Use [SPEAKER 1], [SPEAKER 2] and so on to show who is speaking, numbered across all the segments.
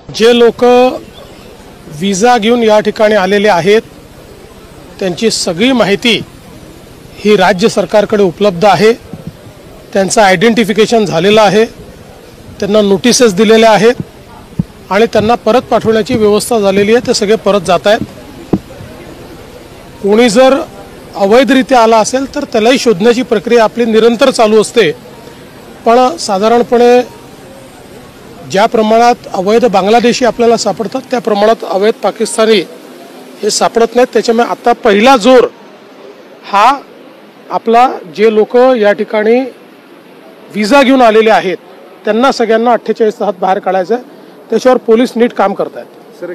[SPEAKER 1] जे लोक विजा घेऊन या ठिकाणी आलेले आहेत त्यांची सगळी माहिती ही राज्य सरकारकडे उपलब्ध आहे। त्यांचं आयडेंटिफिकेशन झालेलं आहे, त्यांना नोटिसेस दिलेल्या आहेत आणि त्यांना परत पाठवण्याची व्यवस्था झालेली आहे। ते सगळे परत जात आहेत। कोणी जर अवैधरित्या आला असेल तर त्यालाही शोधण्याची प्रक्रिया आपली निरंतर चालू असते। पण साधारणपणे ज्या प्रमाणात अवैध बांगलादेशी आपल्याला सापडतात त्या प्रमाणात अवैध पाकिस्तानी हे सापडत नाहीत। त्याच्यामुळे आता पहिला जोर हा आपला जे लोक या ठिकाणी विजा घेऊन आलेले आहेत त्यांना सगळ्यांना 48 तासात बाहेर काढायचं आहे। त्याच्यावर पोलीस नीट काम करत आहेत।
[SPEAKER 2] सर,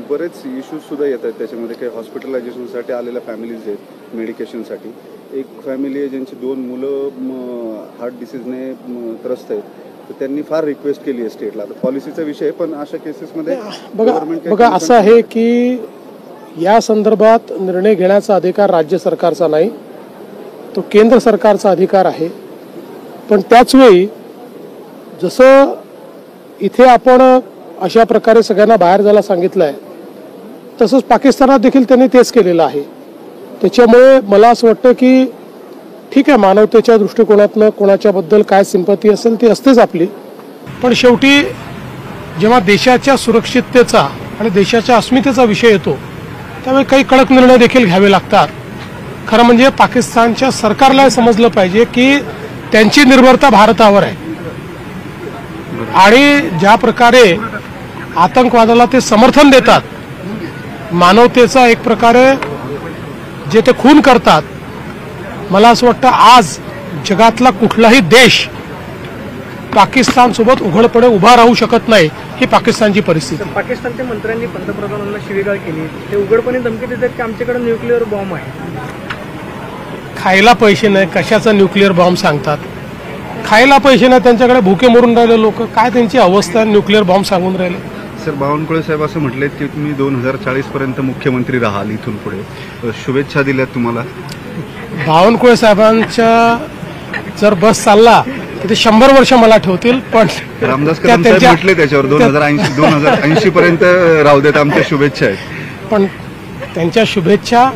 [SPEAKER 2] बरेच इश्यूज सुद्धा येत आहेत त्याच्यामध्ये। काही हॉस्पिटलायझेशनसाठी आलेल्या फॅमिलीज आहेत, मेडिकेशनसाठी। एक फॅमिली आहे ज्यांची 2 मुलं हार्ट डिसीजने त्रस्त आहेत, तर त्यांनी फार रिक्वेस्ट केली आहे स्टेटला। आता पॉलिसीचा विषय पण अशा केसेसमध्ये
[SPEAKER 1] बघा असं आहे की या संदर्भात निर्णय घेण्याचा अधिकार राज्य सरकारचा नाही, तो केंद्र सरकारचा अधिकार आहे। पण त्याच वेळी जसं इथे आपण अशा प्रकारे सगळ्यांना बाहेर जायला सांगितलं आहे तसंच पाकिस्तानात देखील त्यांनी तेच केलेलं आहे। त्याच्यामुळे मला असं वाटतं की ठीक आहे, मानवतेच्या दृष्टिकोनातनं कोणाच्याबद्दल काय सिंपती असेल ती असतेच आपली, पण शेवटी जेव्हा देशाच्या सुरक्षिततेचा आणि देशाच्या अस्मितेचा विषय येतो त्यावेळी काही कडक निर्णय देखील घ्यावे लागतात। खरं म्हणजे पाकिस्तानच्या सरकारला समजलं पाहिजे की त्यांची निर्भरता भारतावर आहे आणि ज्या प्रकारे आतंकवादाला ते समर्थन देतात, मानवतेचा एक प्रकारे जे ते खून करतात, मला असं वाटतं आज जगातला कुठलाही देश पाकिस्तान सोबत उघडपणे उभा राहू शकत नाही। ही पाकिस्तानची परिस्थिती।
[SPEAKER 3] पाकिस्तानच्या मंत्र्यांनी पंतप्रधानांना शिवीगाळ केली, ते उघडपणे धमकी देतात की आमच्याकडे न्यूक्लिअर बॉम्ब आहे।
[SPEAKER 1] खायला पैसे नाही, कशाचा न्यूक्लिअर बॉम्ब सांगतात? खायला पैसे नाही, त्यांच्याकडे भुके मरून राहिले लोक, काय त्यांची अवस्था न्यूक्लिअर बॉम्ब सांगून राहिले?
[SPEAKER 2] सर, बावनकुळे साहेब असं म्हटलेत की तुम्ही 2040 पर्यंत मुख्यमंत्री राहाल इथून पुढे। शुभेच्छा दिल्यात तुम्हाला।
[SPEAKER 1] बावनकुळे साहेबांच्या जर बस चालला तर ते 100 वर्ष मला ठेवतील, पण
[SPEAKER 2] रामदास कदम साहेब म्हटले त्याच्यावर 2080 पर्यंत राहू देत, आमच्या शुभेच्छा आहेत।
[SPEAKER 1] पण त्यांच्या शुभेच्छा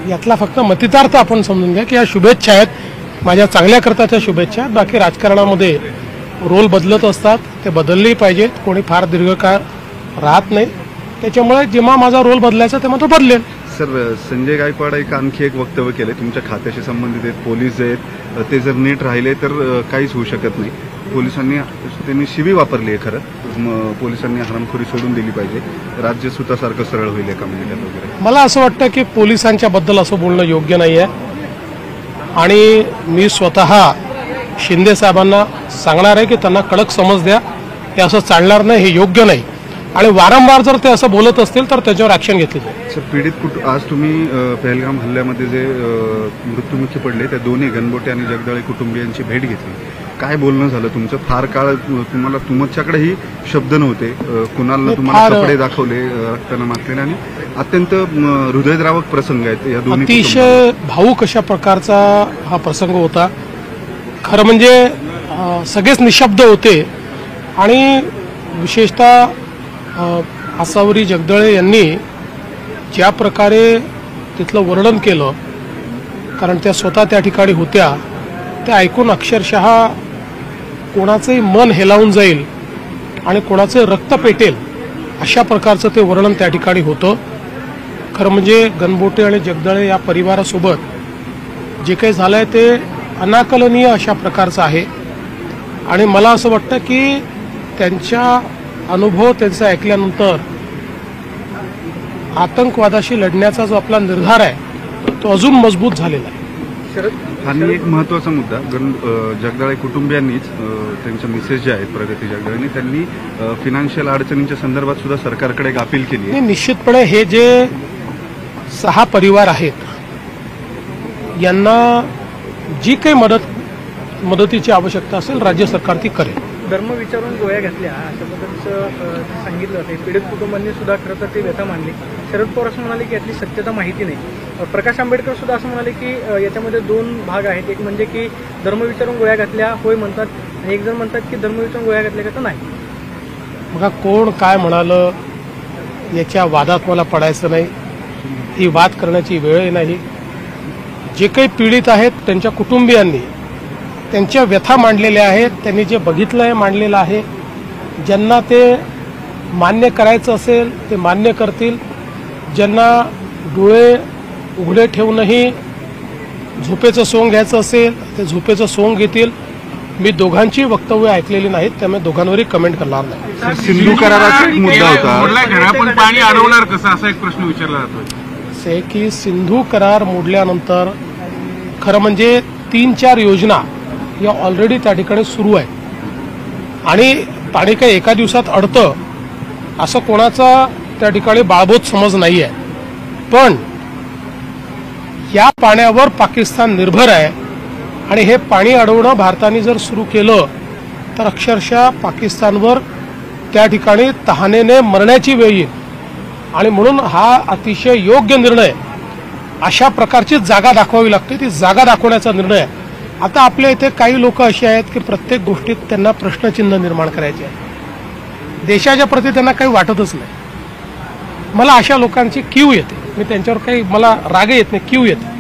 [SPEAKER 1] यातला फक्त मतितार्थ आपण समजून घ्या की या शुभेच्छा आहेत, माझ्या चांगल्या करताच्या शुभेच्छा। बाकी राजकारणामध्ये रोल बदलत असतात, ते बदललेही पाहिजेत, कोणी फार दीर्घकाळ राहत नाही। त्याच्यामुळे जेव्हा माझा रोल बदलायचा तेव्हा तो बदलेल।
[SPEAKER 2] सर, संजय गायकवाड आणखी एक वक्तव्य केले तुमच्या खात्याशी संबंधित आहेत, पोलीस आहेत, ते जर नीट राहिले तर काहीच होऊ शकत नाही। त्यांनी शिवी वापरली आहे। खरं पोलिसांनी हरामखोरी सोडून दिली पाहिजे, राज्य सुतासारखं सरळ होईल एका मिनिटात वगैरे।
[SPEAKER 1] मला असं वाटतं की पोलिसांच्या बद्दल असं बोलणं योग्य नाही आहे आणि मी स्वतः शिंदे साहेबांना सांगणार आहे की त्यांना कडक समज द्या, हे असं चालणार नाही, हे योग्य नाही आणि वारंवार जर ते असं बोलत असतील तर त्याच्यावर ॲक्शन घेतली जाईल।
[SPEAKER 2] सर, पीडित आज तुम्ही पहलगाम हल्ल्यामध्ये जे मृत्युमुखी पडले त्या दोन्ही गणबोटे आणि जगदाळे कुटुंबियांची भेट घेतली, काय बोलणं झालं तुमचं? फार काळ तुमच्याकडेही शब्द नव्हते, कुणालनं तुम्हाला कपडे दाखवले रक्तानं माखलेले आणि अत्यंत हृदयद्रावक प्रसंग आहेत या दोन्ही।
[SPEAKER 1] अतिशय भावूक अशा प्रकारचा हा प्रसंग होता। खरं म्हणजे सगळेच निशब्द होते आणि विशेषतः आसावरी जगदळे यांनी ज्या प्रकारे तिथलं वर्णन केलं, कारण त्या स्वतः त्या ठिकाणी होत्या, ते ऐकून अक्षरशः कोणाचंही मन हेलावून जाईल आणि कोणाचं रक्त पेटेल अशा प्रकारचं ते वर्णन त्या ठिकाणी होतं। खरं म्हणजे गणबोटे आणि जगदळे या परिवारासोबत जे काही झालंय ते अनाकलनीय अशा प्रकारचं आहे आणि मला असं वाटतं की त्यांच्या अनुभव त्यांचा ऐकल्यानंतर आतंकवादाशी लढण्याचा जो आपला निर्धार आहे तो अजून मजबूत झालेला आहे।
[SPEAKER 2] आणि एक महत्त्वाचा मुद्दा, जगदाळे कुटुंबियांनीच त्यांच्या मिसेस ज्या आहेत प्रगती जगदाळेंनी, त्यांनी फिनान्शियल अडचणींच्या संदर्भात सुद्धा सरकारकडे अपील केली आहे।
[SPEAKER 1] निश्चितपणे हे जे 6 परिवार आहेत यांना जी काही मदतीची आवश्यकता असेल राज्य सरकार ती करेल।
[SPEAKER 3] धर्म विचारून गोळ्या घातल्या अशा पद्धतीचं सांगितलं होतं। पीडित कुटुंबांनी सुद्धा खरं तर ती व्यथा मांडली। शरद पवार असं म्हणाले की यातली सत्यता माहिती नाही। प्रकाश आंबेडकर सुद्धा असं म्हणाले की याच्यामध्ये 2 भाग आहेत, एक म्हणजे की धर्म विचारून गोळ्या घातल्या होय म्हणतात आणि एक जण म्हणतात की धर्म विचारून गोळ्या घातल्या का तर नाही।
[SPEAKER 1] बघा, कोण काय म्हणालं याच्या वादात मला पडायचं नाही. ही वाद करण्याची वेळ नाही. जे काही पीडित आहेत त्यांच्या कुटुंबियांनी त्यांच्या व्यथा मांडलेल्या आहेत. त्यांनी जे बघितलं आहे मांडलेलं आहे. ज्यांना ते मान्य करायचं असेल ते मान्य करतील. ज्यांना डोळे उघडे ठेवूनही झोपेचं सोंग घ्यायचं असेल ते झोपेचं सोंग घेतील. मी दोघांची वक्तव्य ऐकलेली नाहीत, त्यामुळे दोघांवरही कमेंट करणार नाही.
[SPEAKER 2] सिंधू कराराचा एक मुद्दा होता.
[SPEAKER 4] घरापण पाणी अडवणार कसं असा एक प्रश्न विचारला जातोय.
[SPEAKER 1] असे की सिंधू करार मोडल्यानंतर खरं म्हणजे 3-4 योजना या ऑलरेडी त्या ठिकाणी सुरू आहेत आणि पाणी काही एका दिवसात अडतं असं कोणाचा त्या ठिकाणी बाळबोध समज नाही आहे. पण या पाण्यावर पाकिस्तान निर्भर आहे आणि हे पाणी अडवणं भारताने जर सुरू केलं तर अक्षरशः पाकिस्तानवर त्या ठिकाणी तहानेने मरण्याची वेळ येईल. आणि म्हणून हा अतिशय योग्य निर्णय. अशा प्रकारची जागा दाखवावी लागते. ती जागा दाखवण्याचा निर्णय आहे. आता आपल्या इथे काही लोक असे आहेत की प्रत्येक गोष्टीत त्यांना प्रश्नचिन्ह निर्माण करायचे आहे. देशाच्या प्रती त्यांना काही वाटतच नाही. मला अशा लोकांची कीव येते. मी त्यांच्यावर काही मला राग येत नाही, कीव येते.